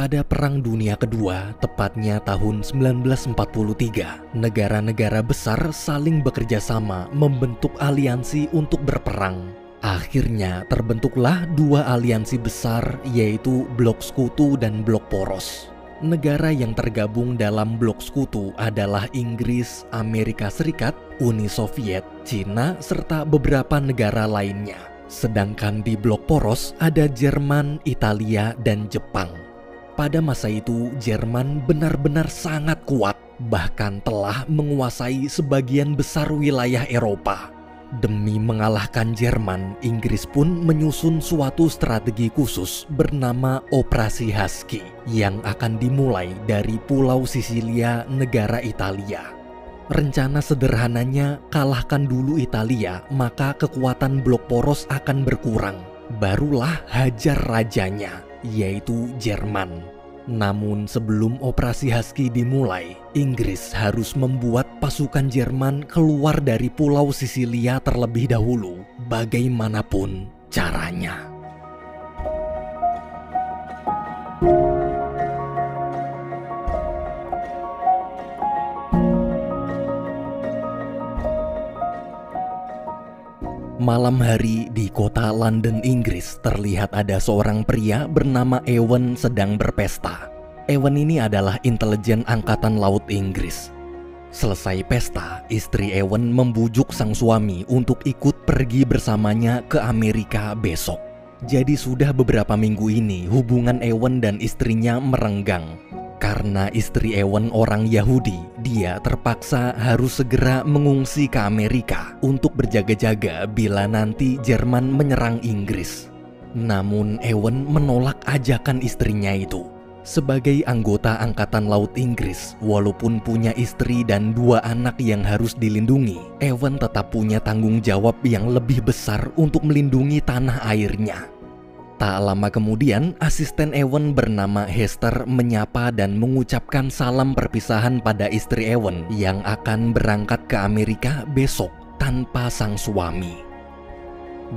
Pada Perang Dunia Kedua, tepatnya tahun 1943, negara-negara besar saling bekerja sama membentuk aliansi untuk berperang. Akhirnya terbentuklah dua aliansi besar, yaitu Blok Sekutu dan Blok Poros. Negara yang tergabung dalam Blok Sekutu adalah Inggris, Amerika Serikat, Uni Soviet, Cina, serta beberapa negara lainnya. Sedangkan di Blok Poros ada Jerman, Italia, dan Jepang. Pada masa itu, Jerman benar-benar sangat kuat, bahkan telah menguasai sebagian besar wilayah Eropa. Demi mengalahkan Jerman, Inggris pun menyusun suatu strategi khusus bernama Operasi Husky yang akan dimulai dari Pulau Sisilia, negara Italia. Rencana sederhananya, kalahkan dulu Italia, maka kekuatan Blok Poros akan berkurang. Barulah hajar rajanya, yaitu Jerman. Namun sebelum Operasi Husky dimulai, Inggris harus membuat pasukan Jerman keluar dari Pulau Sisilia terlebih dahulu, bagaimanapun caranya. Malam hari di kota London, Inggris, terlihat ada seorang pria bernama Ewen sedang berpesta. Ewen ini adalah intelijen angkatan laut Inggris. Selesai pesta, istri Ewen membujuk sang suami untuk ikut pergi bersamanya ke Amerika besok. Jadi sudah beberapa minggu ini hubungan Ewen dan istrinya merenggang. Karena istri Ewen orang Yahudi, dia terpaksa harus segera mengungsi ke Amerika untuk berjaga-jaga bila nanti Jerman menyerang Inggris. Namun Ewen menolak ajakan istrinya itu. Sebagai anggota Angkatan Laut Inggris, walaupun punya istri dan dua anak yang harus dilindungi, Ewen tetap punya tanggung jawab yang lebih besar untuk melindungi tanah airnya. Tak lama kemudian, asisten Ewen bernama Hester menyapa dan mengucapkan salam perpisahan pada istri Ewen yang akan berangkat ke Amerika besok tanpa sang suami.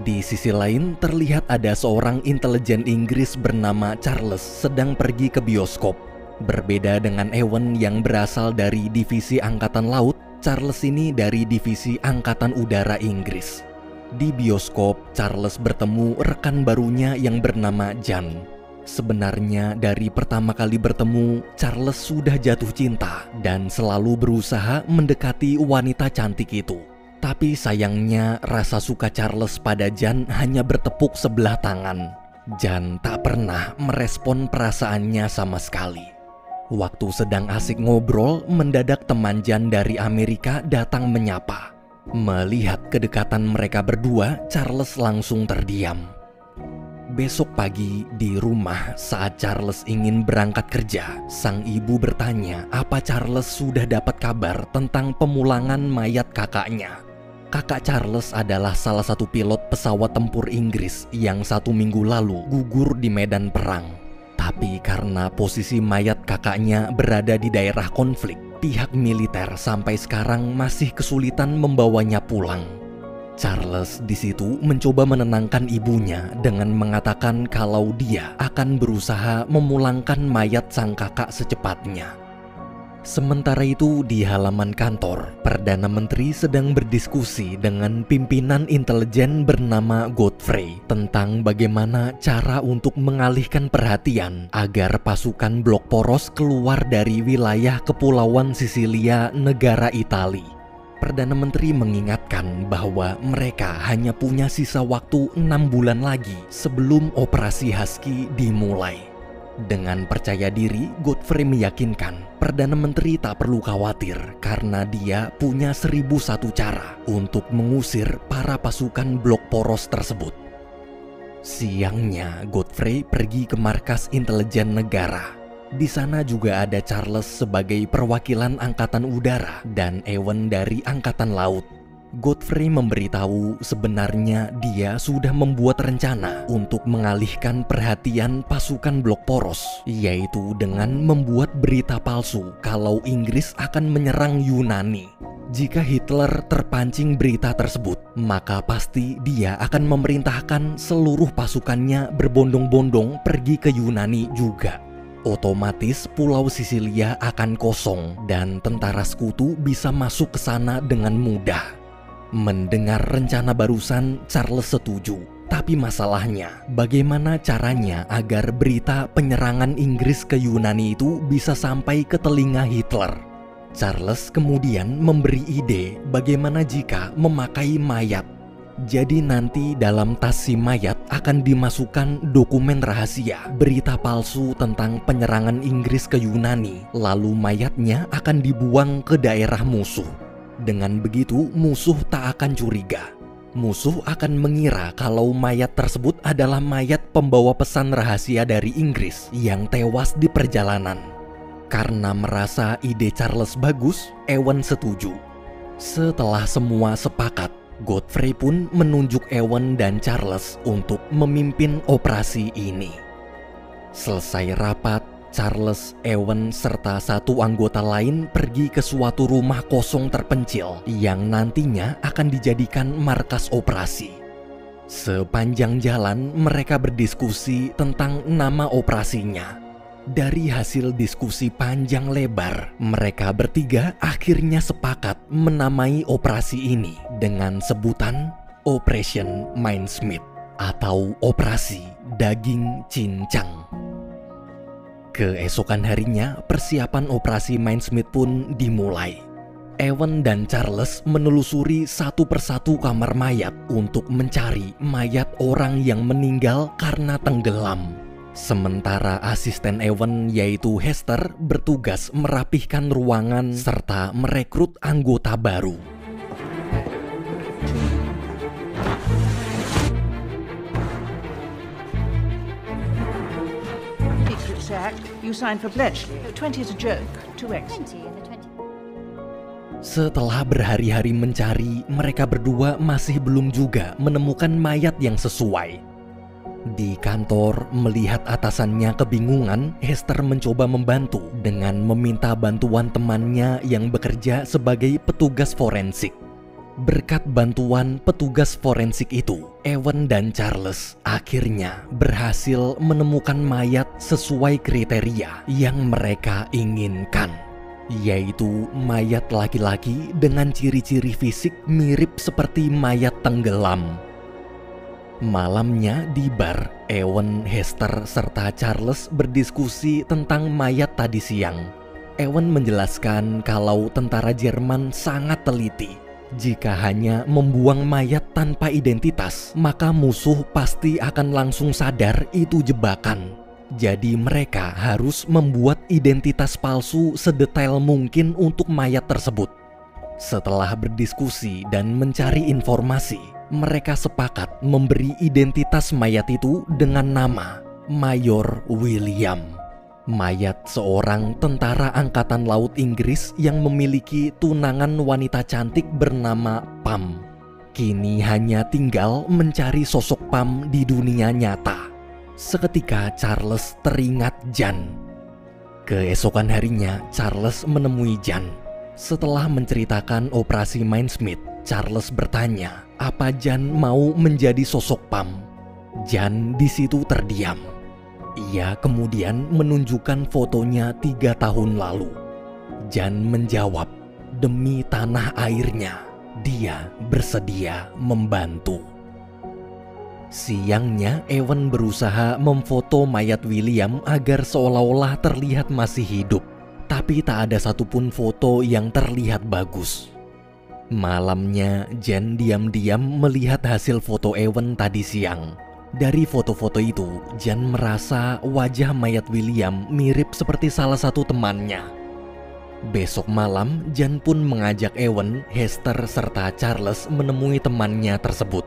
Di sisi lain, terlihat ada seorang intelijen Inggris bernama Charles sedang pergi ke bioskop. Berbeda dengan Ewen yang berasal dari divisi Angkatan Laut, Charles ini dari divisi Angkatan Udara Inggris. Di bioskop, Charles bertemu rekan barunya yang bernama Jan. Sebenarnya dari pertama kali bertemu, Charles sudah jatuh cinta dan selalu berusaha mendekati wanita cantik itu. Tapi sayangnya rasa suka Charles pada Jan hanya bertepuk sebelah tangan. Jan tak pernah merespon perasaannya sama sekali. Waktu sedang asik ngobrol, mendadak teman Jan dari Amerika datang menyapa. Melihat kedekatan mereka berdua, Charles langsung terdiam. Besok pagi di rumah saat Charles ingin berangkat kerja, sang ibu bertanya apa Charles sudah dapat kabar tentang pemulangan mayat kakaknya. Kakak Charles adalah salah satu pilot pesawat tempur Inggris yang 1 minggu lalu gugur di medan perang. Tapi karena posisi mayat kakaknya berada di daerah konflik, pihak militer sampai sekarang masih kesulitan membawanya pulang. Charles di situ mencoba menenangkan ibunya dengan mengatakan kalau dia akan berusaha memulangkan mayat sang kakak secepatnya. Sementara itu di halaman kantor, Perdana Menteri sedang berdiskusi dengan pimpinan intelijen bernama Godfrey tentang bagaimana cara untuk mengalihkan perhatian agar pasukan Blok Poros keluar dari wilayah Kepulauan Sisilia, negara Italia. Perdana Menteri mengingatkan bahwa mereka hanya punya sisa waktu 6 bulan lagi sebelum Operasi Husky dimulai. Dengan percaya diri, Godfrey meyakinkan Perdana Menteri tak perlu khawatir karena dia punya 1001 cara untuk mengusir para pasukan Blok Poros tersebut. Siangnya, Godfrey pergi ke markas intelijen negara. Di sana juga ada Charles sebagai perwakilan Angkatan Udara dan Ewen dari Angkatan Laut. Godfrey memberitahu sebenarnya dia sudah membuat rencana untuk mengalihkan perhatian pasukan Blok Poros, yaitu dengan membuat berita palsu kalau Inggris akan menyerang Yunani. Jika Hitler terpancing berita tersebut, maka pasti dia akan memerintahkan seluruh pasukannya berbondong-bondong pergi ke Yunani juga. Otomatis Pulau Sisilia akan kosong dan tentara sekutu bisa masuk ke sana dengan mudah. Mendengar rencana barusan, Charles setuju. Tapi masalahnya, bagaimana caranya agar berita penyerangan Inggris ke Yunani itu bisa sampai ke telinga Hitler? Charles kemudian memberi ide bagaimana jika memakai mayat. Jadi nanti dalam tas si mayat akan dimasukkan dokumen rahasia, berita palsu tentang penyerangan Inggris ke Yunani, lalu mayatnya akan dibuang ke daerah musuh. Dengan begitu, musuh tak akan curiga. Musuh akan mengira kalau mayat tersebut adalah mayat pembawa pesan rahasia dari Inggris yang tewas di perjalanan. Karena merasa ide Charles bagus, Ewen setuju. Setelah semua sepakat, Godfrey pun menunjuk Ewen dan Charles untuk memimpin operasi ini. Selesai rapat, Charles, Ewen, serta satu anggota lain pergi ke suatu rumah kosong terpencil yang nantinya akan dijadikan markas operasi. Sepanjang jalan mereka berdiskusi tentang nama operasinya. Dari hasil diskusi panjang lebar, mereka bertiga akhirnya sepakat menamai operasi ini dengan sebutan Operation Mincemeat atau Operasi Daging Cincang. Keesokan harinya, persiapan operasi Mincemeat pun dimulai. Ewen dan Charles menelusuri satu persatu kamar mayat untuk mencari mayat orang yang meninggal karena tenggelam. Sementara asisten Ewen yaitu Hester bertugas merapihkan ruangan serta merekrut anggota baru. Setelah berhari-hari mencari, mereka berdua masih belum juga menemukan mayat yang sesuai. Di kantor, melihat atasannya kebingungan, Hester mencoba membantu dengan meminta bantuan temannya yang bekerja sebagai petugas forensik. Berkat bantuan petugas forensik itu, Ewen dan Charles akhirnya berhasil menemukan mayat sesuai kriteria yang mereka inginkan, yaitu mayat laki-laki dengan ciri-ciri fisik mirip seperti mayat tenggelam. Malamnya di bar, Ewen, Hester, serta Charles berdiskusi tentang mayat tadi siang. Ewen menjelaskan kalau tentara Jerman sangat teliti. Jika hanya membuang mayat tanpa identitas, maka musuh pasti akan langsung sadar itu jebakan. Jadi mereka harus membuat identitas palsu sedetail mungkin untuk mayat tersebut. Setelah berdiskusi dan mencari informasi, mereka sepakat memberi identitas mayat itu dengan nama Mayor William. Mayat seorang tentara angkatan laut Inggris yang memiliki tunangan wanita cantik bernama Pam. Kini hanya tinggal mencari sosok Pam di dunia nyata. Seketika Charles teringat Jan. Keesokan harinya Charles menemui Jan. Setelah menceritakan operasi Mincemeat, Charles bertanya, apa Jan mau menjadi sosok Pam? Jan di situ terdiam. Ia kemudian menunjukkan fotonya 3 tahun lalu. Jan menjawab, demi tanah airnya, dia bersedia membantu. Siangnya, Ewen berusaha memfoto mayat William agar seolah-olah terlihat masih hidup. Tapi tak ada satupun foto yang terlihat bagus. Malamnya, Jan diam-diam melihat hasil foto Ewen tadi siang. Dari foto-foto itu, Jan merasa wajah mayat William mirip seperti salah satu temannya. Besok malam, Jan pun mengajak Ewen, Hester, serta Charles menemui temannya tersebut.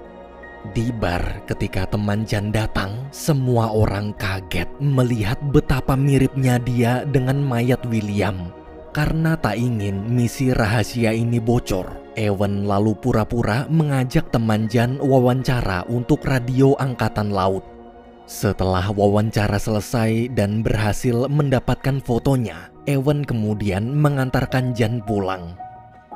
Di bar, ketika teman Jan datang, semua orang kaget melihat betapa miripnya dia dengan mayat William. Karena tak ingin misi rahasia ini bocor, Ewen lalu pura-pura mengajak teman Jan wawancara untuk radio angkatan laut. Setelah wawancara selesai dan berhasil mendapatkan fotonya, Ewen kemudian mengantarkan Jan pulang.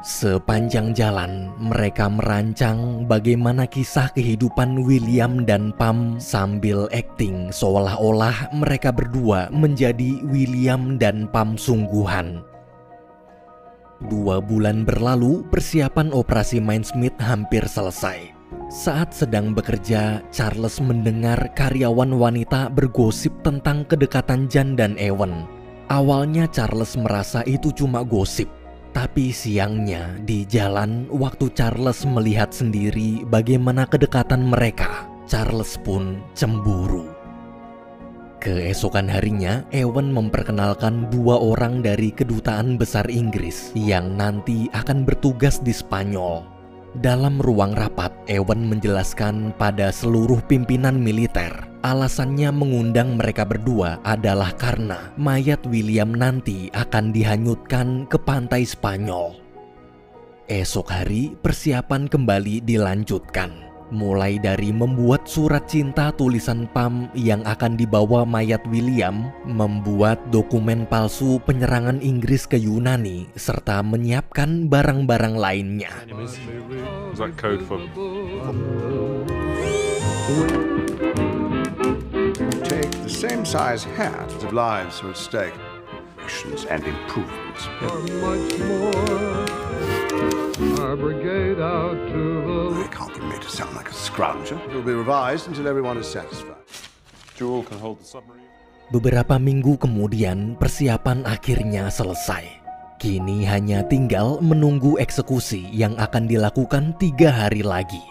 Sepanjang jalan, mereka merancang bagaimana kisah kehidupan William dan Pam sambil akting seolah-olah mereka berdua menjadi William dan Pam sungguhan. 2 bulan berlalu, persiapan operasi Mindsmith hampir selesai. Saat sedang bekerja, Charles mendengar karyawan wanita bergosip tentang kedekatan Jan dan Ewen. Awalnya Charles merasa itu cuma gosip. Tapi siangnya di jalan, waktu Charles melihat sendiri bagaimana kedekatan mereka, Charles pun cemburu. Keesokan harinya, Ewen memperkenalkan 2 orang dari kedutaan besar Inggris yang nanti akan bertugas di Spanyol. Dalam ruang rapat, Ewen menjelaskan pada seluruh pimpinan militer, alasannya mengundang mereka berdua adalah karena mayat William nanti akan dihanyutkan ke pantai Spanyol. Esok hari, persiapan kembali dilanjutkan. Mulai dari membuat surat cinta tulisan Pam yang akan dibawa mayat William, membuat dokumen palsu penyerangan Inggris ke Yunani, serta menyiapkan barang-barang lainnya. Is that code for... Take the same size hat of lives are at stake. And improvements. I can't be made to sound like a scrounger. It will be revised until everyone is satisfied. Jewel can hold the submarine. Beberapa minggu kemudian, persiapan akhirnya selesai. Kini hanya tinggal menunggu eksekusi yang akan dilakukan 3 hari lagi.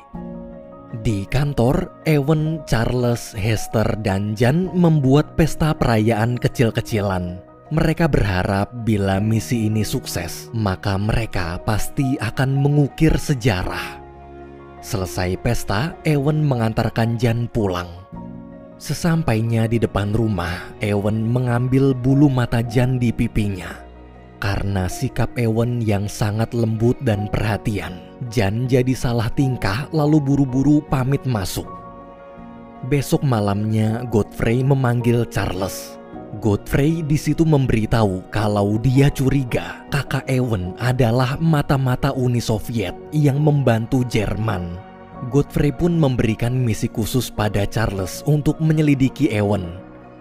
Di kantor, Ewen, Charles, Hester, dan Jan membuat pesta perayaan kecil-kecilan. Mereka berharap bila misi ini sukses, maka mereka pasti akan mengukir sejarah. Selesai pesta, Ewen mengantarkan Jan pulang. Sesampainya di depan rumah, Ewen mengambil bulu mata Jan di pipinya. Karena sikap Ewen yang sangat lembut dan perhatian, Jan jadi salah tingkah lalu buru-buru pamit masuk. Besok malamnya, Godfrey memanggil Charles. Godfrey di situ memberitahu kalau dia curiga kakak Ewen adalah mata-mata Uni Soviet yang membantu Jerman. Godfrey pun memberikan misi khusus pada Charles untuk menyelidiki Ewen.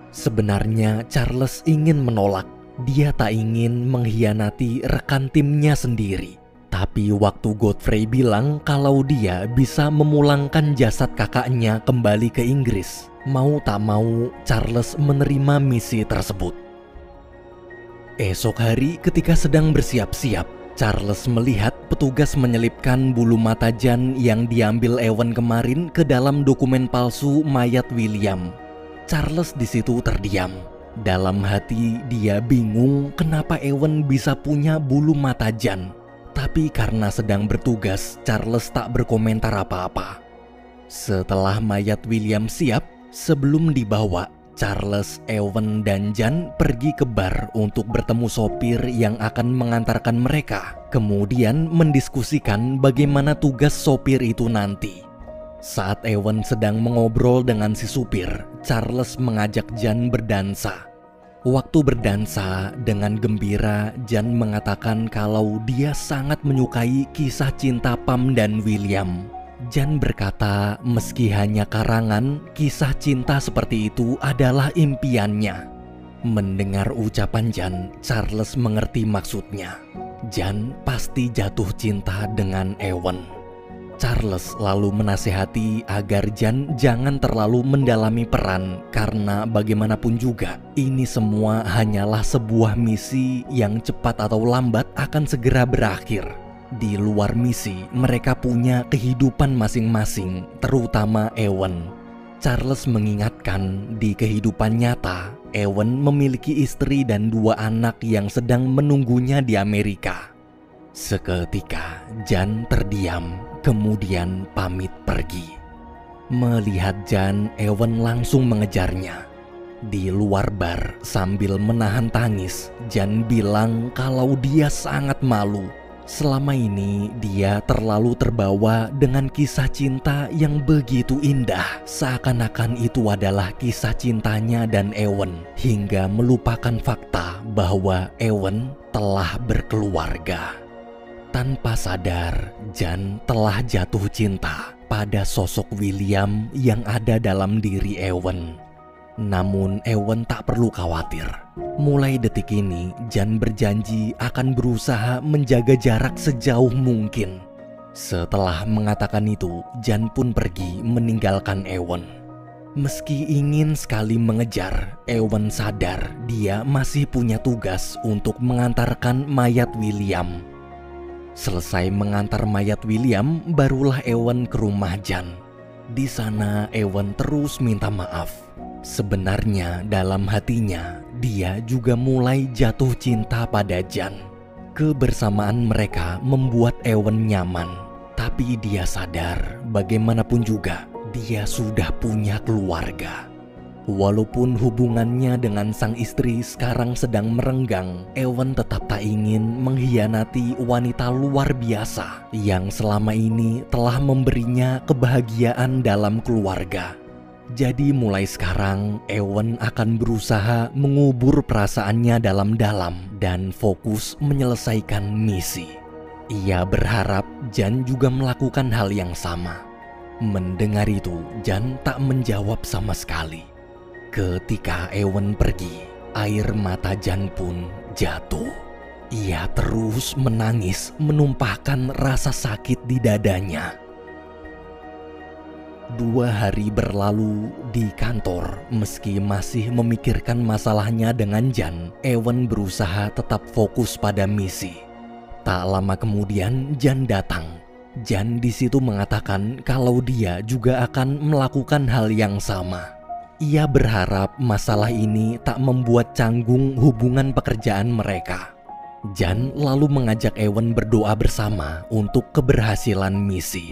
Sebenarnya Charles ingin menolak. Dia tak ingin mengkhianati rekan timnya sendiri. Tapi waktu Godfrey bilang kalau dia bisa memulangkan jasad kakaknya kembali ke Inggris, mau tak mau Charles menerima misi tersebut. Esok hari ketika sedang bersiap-siap, Charles melihat petugas menyelipkan bulu mata Jan yang diambil Ewen kemarin ke dalam dokumen palsu mayat William. Charles di situ terdiam. Dalam hati dia bingung kenapa Ewen bisa punya bulu mata Jan. Tapi karena sedang bertugas, Charles tak berkomentar apa-apa. Setelah mayat William siap, sebelum dibawa, Charles, Ewen, dan Jan pergi ke bar untuk bertemu sopir yang akan mengantarkan mereka. Kemudian mendiskusikan bagaimana tugas sopir itu nanti. Saat Ewen sedang mengobrol dengan si supir, Charles mengajak Jan berdansa. Waktu berdansa, dengan gembira, Jan mengatakan kalau dia sangat menyukai kisah cinta Pam dan William. Jan berkata meski hanya karangan, kisah cinta seperti itu adalah impiannya. Mendengar ucapan Jan, Charles mengerti maksudnya. Jan pasti jatuh cinta dengan Ewen. Charles lalu menasihati agar Jan jangan terlalu mendalami peran karena bagaimanapun juga ini semua hanyalah sebuah misi yang cepat atau lambat akan segera berakhir. Di luar misi, mereka punya kehidupan masing-masing, terutama Ewen. Charles mengingatkan di kehidupan nyata, Ewen memiliki istri dan 2 anak yang sedang menunggunya di Amerika. Seketika, Jan terdiam. Kemudian pamit pergi. Melihat Jan, Ewen langsung mengejarnya. Di luar bar sambil menahan tangis, Jan bilang kalau dia sangat malu. Selama ini dia terlalu terbawa dengan kisah cinta yang begitu indah. Seakan-akan itu adalah kisah cintanya dan Ewen, hingga melupakan fakta bahwa Ewen telah berkeluarga. Tanpa sadar, Jan telah jatuh cinta pada sosok William yang ada dalam diri Ewen. Namun Ewen tak perlu khawatir. Mulai detik ini, Jan berjanji akan berusaha menjaga jarak sejauh mungkin. Setelah mengatakan itu, Jan pun pergi meninggalkan Ewen. Meski ingin sekali mengejar, Ewen sadar dia masih punya tugas untuk mengantarkan mayat William. Selesai mengantar mayat William, barulah Ewen ke rumah Jan. Di sana Ewen terus minta maaf. Sebenarnya dalam hatinya, dia juga mulai jatuh cinta pada Jan. Kebersamaan mereka membuat Ewen nyaman. Tapi dia sadar bagaimanapun juga dia sudah punya keluarga. Walaupun hubungannya dengan sang istri sekarang sedang merenggang, Ewen tetap tak ingin mengkhianati wanita luar biasa yang selama ini telah memberinya kebahagiaan dalam keluarga. Jadi mulai sekarang, Ewen akan berusaha mengubur perasaannya dalam-dalam dan fokus menyelesaikan misi. Ia berharap Jan juga melakukan hal yang sama. Mendengar itu, Jan tak menjawab sama sekali. Ketika Ewen pergi, air mata Jan pun jatuh. Ia terus menangis, menumpahkan rasa sakit di dadanya. 2 hari berlalu di kantor. Meski masih memikirkan masalahnya dengan Jan, Ewen berusaha tetap fokus pada misi. Tak lama kemudian Jan datang. Jan di situ mengatakan kalau dia juga akan melakukan hal yang sama. Ia berharap masalah ini tak membuat canggung hubungan pekerjaan mereka. Jan lalu mengajak Ewen berdoa bersama untuk keberhasilan misi.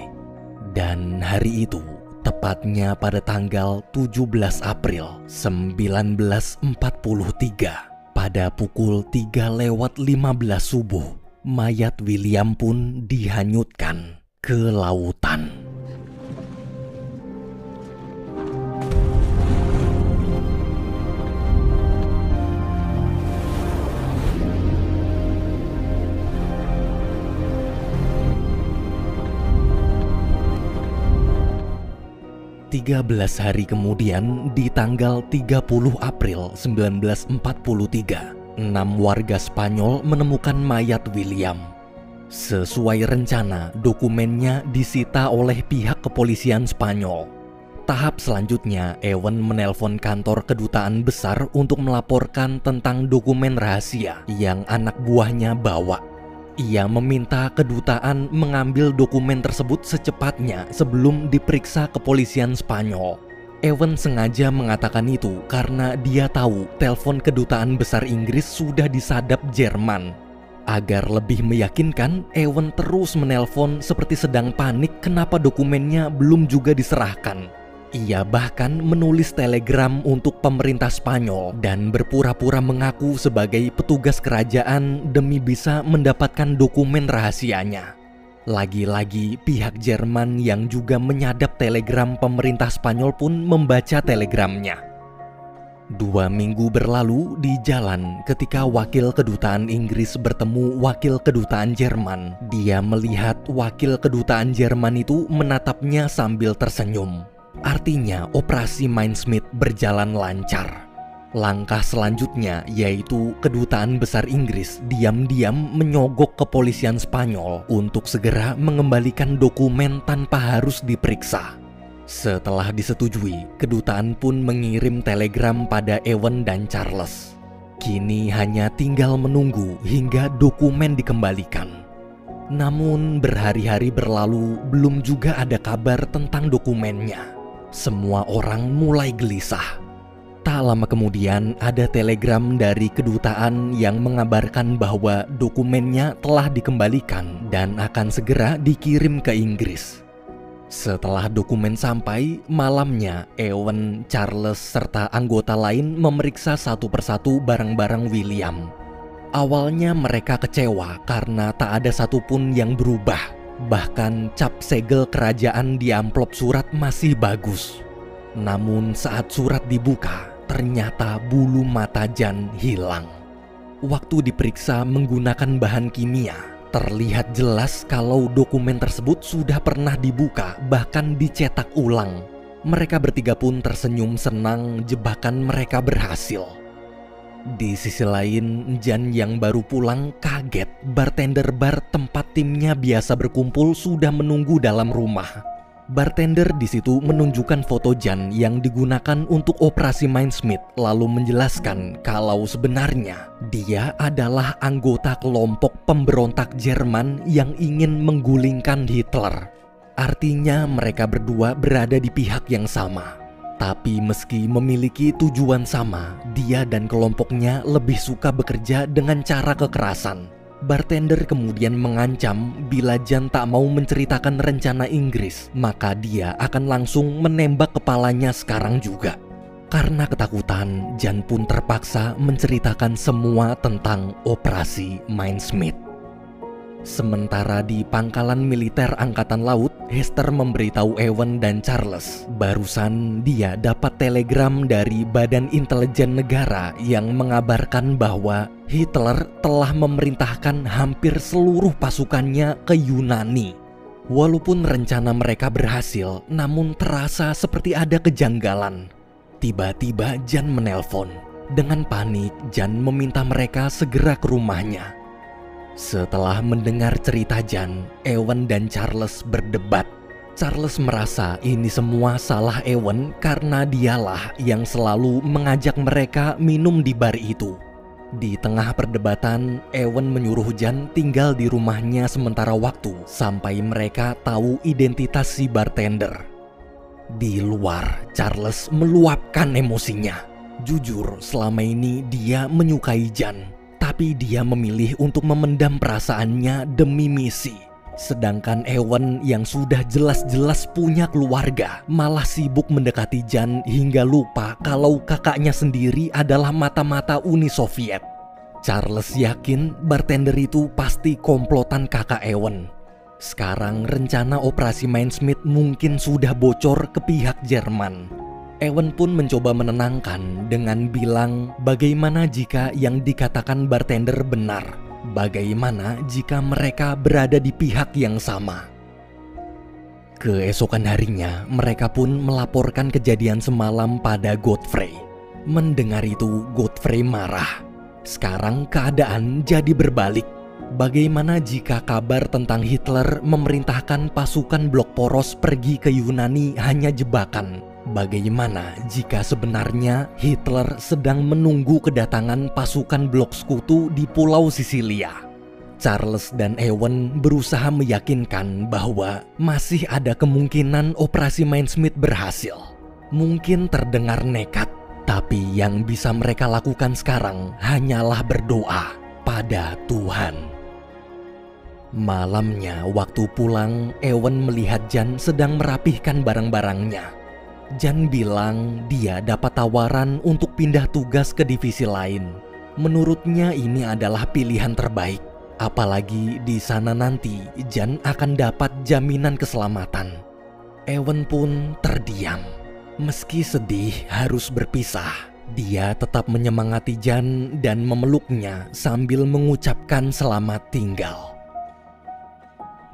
Dan hari itu, tepatnya pada tanggal 17 April 1943, pada pukul 3:15 subuh, mayat William pun dihanyutkan ke lautan. 13 hari kemudian, di tanggal 30 April 1943, 6 warga Spanyol menemukan mayat William. Sesuai rencana, dokumennya disita oleh pihak kepolisian Spanyol. Tahap selanjutnya, Ewen menelpon kantor kedutaan besar untuk melaporkan tentang dokumen rahasia yang anak buahnya bawa. Ia meminta kedutaan mengambil dokumen tersebut secepatnya sebelum diperiksa kepolisian Spanyol. Ewen sengaja mengatakan itu karena dia tahu telepon kedutaan besar Inggris sudah disadap Jerman. Agar lebih meyakinkan, Ewen terus menelpon seperti sedang panik kenapa dokumennya belum juga diserahkan. Ia bahkan menulis telegram untuk pemerintah Spanyol dan berpura-pura mengaku sebagai petugas kerajaan demi bisa mendapatkan dokumen rahasianya. Lagi-lagi pihak Jerman yang juga menyadap telegram pemerintah Spanyol pun membaca telegramnya. 2 minggu berlalu di jalan ketika wakil kedutaan Inggris bertemu wakil kedutaan Jerman. Dia melihat wakil kedutaan Jerman itu menatapnya sambil tersenyum. Artinya operasi Mindsmith berjalan lancar. Langkah selanjutnya yaitu kedutaan besar Inggris diam-diam menyogok kepolisian Spanyol untuk segera mengembalikan dokumen tanpa harus diperiksa. Setelah disetujui, kedutaan pun mengirim telegram pada Ewen dan Charles. Kini hanya tinggal menunggu hingga dokumen dikembalikan. Namun berhari-hari berlalu, belum juga ada kabar tentang dokumennya. Semua orang mulai gelisah. Tak lama kemudian ada telegram dari kedutaan yang mengabarkan bahwa dokumennya telah dikembalikan dan akan segera dikirim ke Inggris. Setelah dokumen sampai, malamnya Ewen, Charles, serta anggota lain memeriksa satu persatu barang-barang William. Awalnya mereka kecewa karena tak ada satupun yang berubah. Bahkan cap segel kerajaan di amplop surat masih bagus. Namun saat surat dibuka, ternyata bulu mata Jan hilang. Waktu diperiksa menggunakan bahan kimia, Terlihat jelas kalau dokumen tersebut sudah pernah dibuka, bahkan dicetak ulang. Mereka bertiga pun tersenyum senang jebakan mereka berhasil. Di sisi lain, Jan yang baru pulang kaget. Bartender bar tempat timnya biasa berkumpul sudah menunggu dalam rumah. Bartender di situ menunjukkan foto Jan yang digunakan untuk operasi Mindsmith, lalu menjelaskan kalau sebenarnya dia adalah anggota kelompok pemberontak Jerman yang ingin menggulingkan Hitler. Artinya mereka berdua berada di pihak yang sama. Tapi meski memiliki tujuan sama, dia dan kelompoknya lebih suka bekerja dengan cara kekerasan. Bartender kemudian mengancam bila Jan tak mau menceritakan rencana Inggris, maka dia akan langsung menembak kepalanya sekarang juga. Karena ketakutan, Jan pun terpaksa menceritakan semua tentang operasi Mindsmith. Sementara di pangkalan militer Angkatan Laut, Hester memberitahu Ewan dan Charles barusan dia dapat telegram dari Badan Intelijen Negara yang mengabarkan bahwa Hitler telah memerintahkan hampir seluruh pasukannya ke Yunani. Walaupun rencana mereka berhasil, namun terasa seperti ada kejanggalan. Tiba-tiba Jan menelpon. Dengan panik, Jan meminta mereka segera ke rumahnya. Setelah mendengar cerita Jan, Ewan dan Charles berdebat. Charles merasa ini semua salah Ewan karena dialah yang selalu mengajak mereka minum di bar itu. Di tengah perdebatan, Ewan menyuruh Jan tinggal di rumahnya sementara waktu sampai mereka tahu identitas si bartender. Di luar, Charles meluapkan emosinya. Jujur, selama ini dia menyukai Jan. Tapi dia memilih untuk memendam perasaannya demi misi. Sedangkan Ewan yang sudah jelas-jelas punya keluarga malah sibuk mendekati Jan hingga lupa kalau kakaknya sendiri adalah mata-mata Uni Soviet. Charles yakin bartender itu pasti komplotan kakak Ewan. Sekarang rencana operasi Mindsmith mungkin sudah bocor ke pihak Jerman. Ewan pun mencoba menenangkan dengan bilang bagaimana jika yang dikatakan bartender benar. Bagaimana jika mereka berada di pihak yang sama. Keesokan harinya mereka pun melaporkan kejadian semalam pada Godfrey. Mendengar itu Godfrey marah. Sekarang keadaan jadi berbalik. Bagaimana jika kabar tentang Hitler memerintahkan pasukan blok poros pergi ke Yunani hanya jebakan? Bagaimana jika sebenarnya Hitler sedang menunggu kedatangan pasukan blok sekutu di Pulau Sisilia? Charles dan Ewan berusaha meyakinkan bahwa masih ada kemungkinan operasi Mindsmith berhasil. Mungkin terdengar nekat, tapi yang bisa mereka lakukan sekarang hanyalah berdoa pada Tuhan. Malamnya waktu pulang, Ewan melihat Jan sedang merapihkan barang-barangnya. Jan bilang dia dapat tawaran untuk pindah tugas ke divisi lain. Menurutnya ini adalah pilihan terbaik. Apalagi di sana nanti Jan akan dapat jaminan keselamatan. Ewan pun terdiam. Meski sedih harus berpisah, dia tetap menyemangati Jan dan memeluknya sambil mengucapkan selamat tinggal.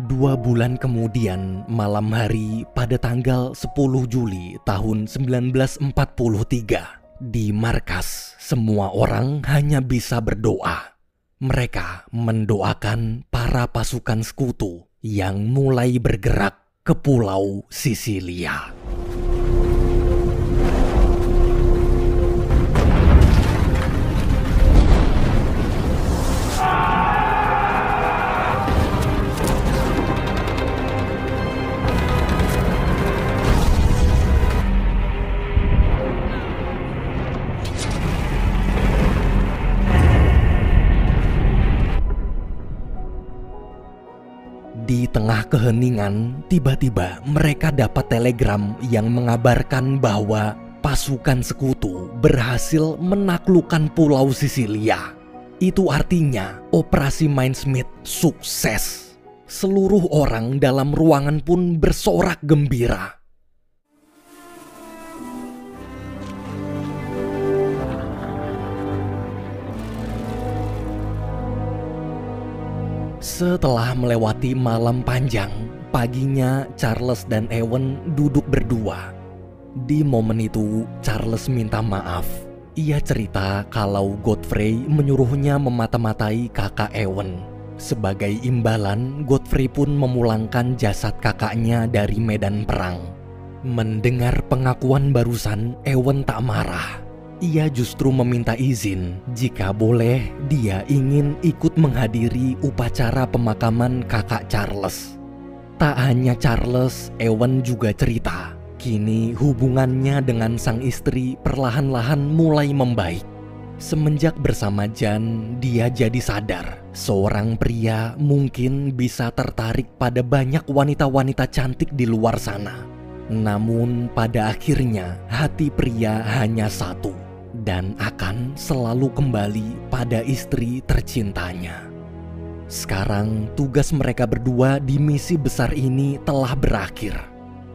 2 bulan kemudian, malam hari pada tanggal 10 Juli tahun 1943, di markas semua orang hanya bisa berdoa. Mereka mendoakan para pasukan sekutu yang mulai bergerak ke Pulau Sisilia. Di tengah keheningan, tiba-tiba mereka dapat telegram yang mengabarkan bahwa pasukan sekutu berhasil menaklukkan Pulau Sisilia. Itu artinya operasi Mindsmith sukses. Seluruh orang dalam ruangan pun bersorak gembira. Setelah melewati malam panjang, paginya Charles dan Ewen duduk berdua. Di momen itu, Charles minta maaf. Ia cerita kalau Godfrey menyuruhnya memata-matai kakak Ewen. Sebagai imbalan, Godfrey pun memulangkan jasad kakaknya dari medan perang. Mendengar pengakuan barusan, Ewen tak marah. Ia justru meminta izin, jika boleh dia ingin ikut menghadiri upacara pemakaman kakak Charles. Tak hanya Charles, Ewen juga cerita, kini hubungannya dengan sang istri perlahan-lahan mulai membaik. Semenjak bersama Jan, dia jadi sadar seorang pria mungkin bisa tertarik pada banyak wanita-wanita cantik di luar sana. Namun pada akhirnya hati pria hanya satu, dan akan selalu kembali pada istri tercintanya. Sekarang tugas mereka berdua di misi besar ini telah berakhir.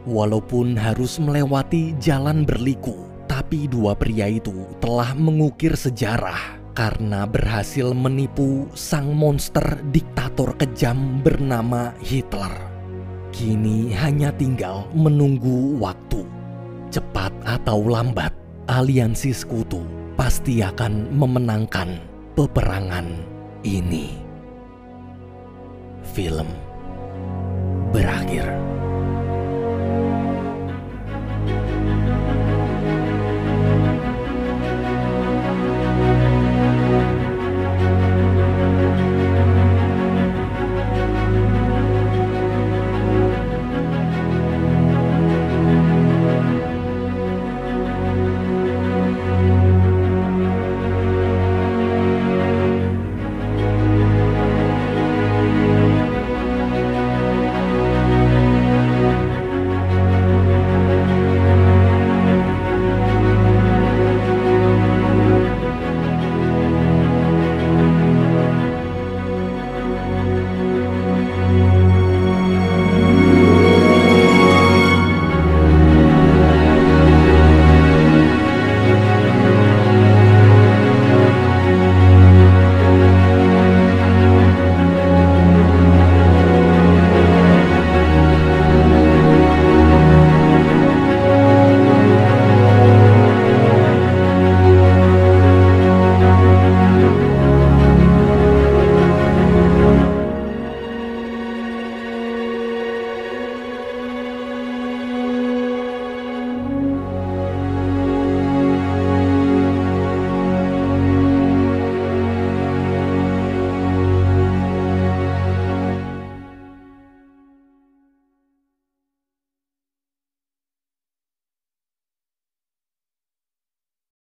Walaupun harus melewati jalan berliku, tapi dua pria itu telah mengukir sejarah karena berhasil menipu sang monster diktator kejam bernama Hitler. Kini hanya tinggal menunggu waktu. Cepat atau lambat, aliansi sekutu pasti akan memenangkan peperangan ini. Film berakhir.